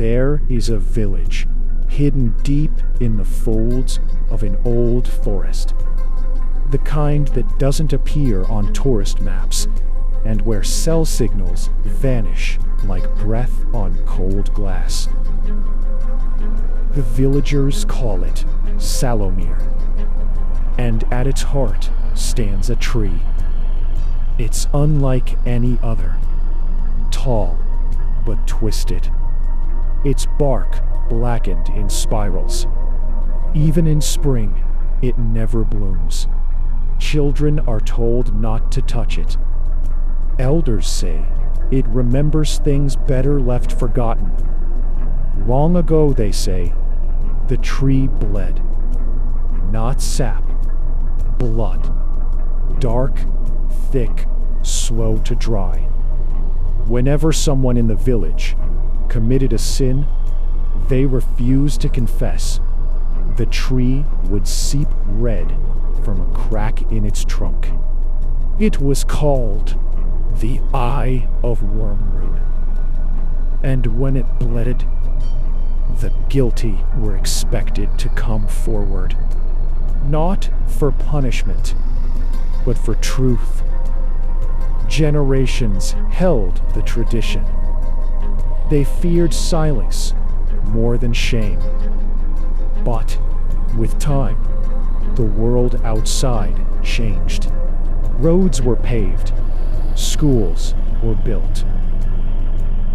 There is a village, hidden deep in the folds of an old forest. The kind that doesn't appear on tourist maps, and where cell signals vanish like breath on cold glass. The villagers call it Salomir, and at its heart stands a tree. It's unlike any other, tall but twisted, its bark blackened in spirals. Even in spring, it never blooms. Children are told not to touch it. Elders say it remembers things better left forgotten. Long ago, they say, the tree bled. Not sap, blood. Dark, thick, slow to dry. Whenever someone in the village committed a sin, they refused to confess. The tree would seep red from a crack in its trunk. It was called the Eye of Wormroot. And when it bled, the guilty were expected to come forward. Not for punishment, but for truth. Generations held the tradition. They feared silence more than shame. But with time, the world outside changed. Roads were paved, schools were built,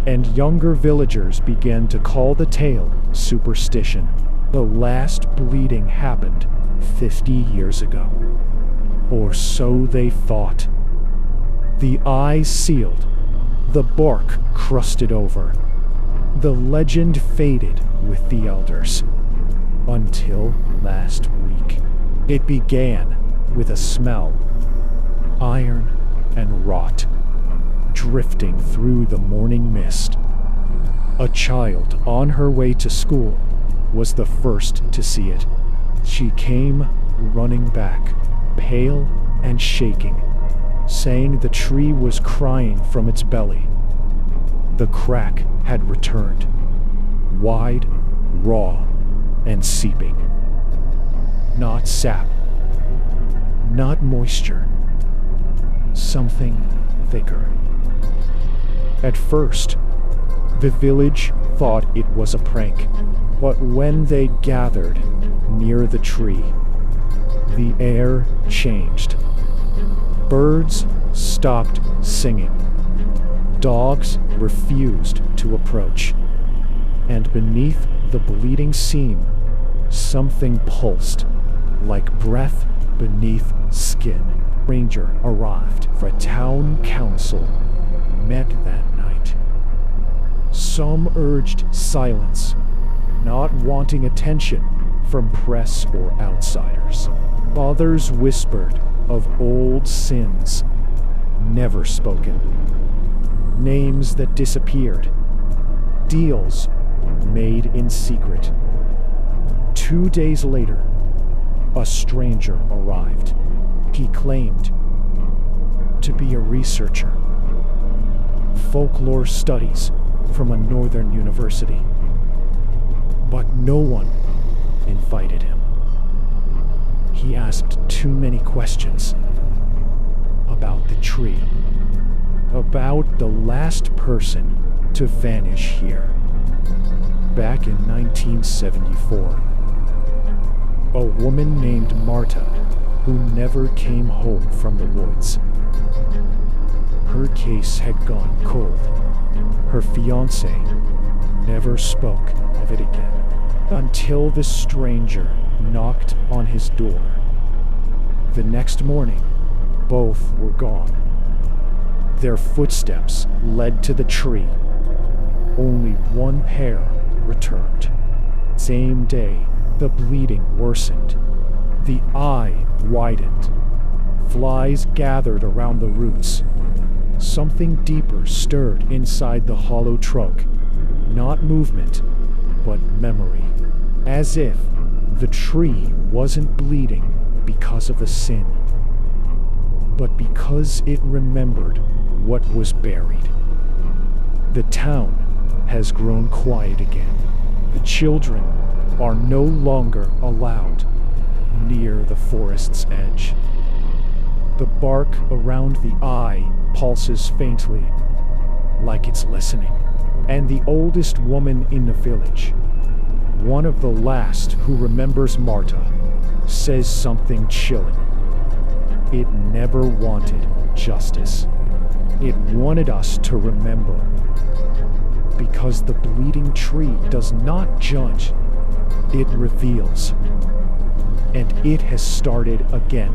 and younger villagers began to call the tale superstition. The last bleeding happened 50 years ago. Or so they thought. The eye sealed, the bark crusted over. The legend faded with the elders. Until last week. It began with a smell, iron and rot, drifting through the morning mist. A child on her way to school was the first to see it. She came running back, pale and shaking, saying the tree was crying from its belly. The crack had returned, wide, raw, and seeping. Not sap, not moisture, something thicker. At first, the village thought it was a prank, but when they gathered near the tree, the air changed. Birds stopped singing. Dogs refused to approach. And beneath the bleeding seam, something pulsed, like breath beneath skin. Ranger arrived for a town council met that night. Some urged silence, not wanting attention from press or outsiders. Others whispered of old sins, never spoken. Names that disappeared. Deals made in secret. 2 days later, a stranger arrived. He claimed to be a researcher. Folklore studies from a northern university. But no one invited him. He asked too many questions about the tree, about the last person to vanish here. Back in 1974, a woman named Marta who never came home from the woods. Her case had gone cold. Her fiancé never spoke of it again until the stranger knocked on his door. The next morning, both were gone. Their footsteps led to the tree. Only one pair returned. Same day, the bleeding worsened. The eye widened. Flies gathered around the roots. Something deeper stirred inside the hollow trunk. Not movement, but memory. As if the tree wasn't bleeding because of a sin, but because it remembered what was buried. The town has grown quiet again. The children are no longer allowed near the forest's edge. The bark around the eye pulses faintly, like it's listening. And the oldest woman in the village, one of the last who remembers Marta, says something chilling. It never wanted justice. It wanted us to remember. Because the bleeding tree does not judge, it reveals. And it has started again.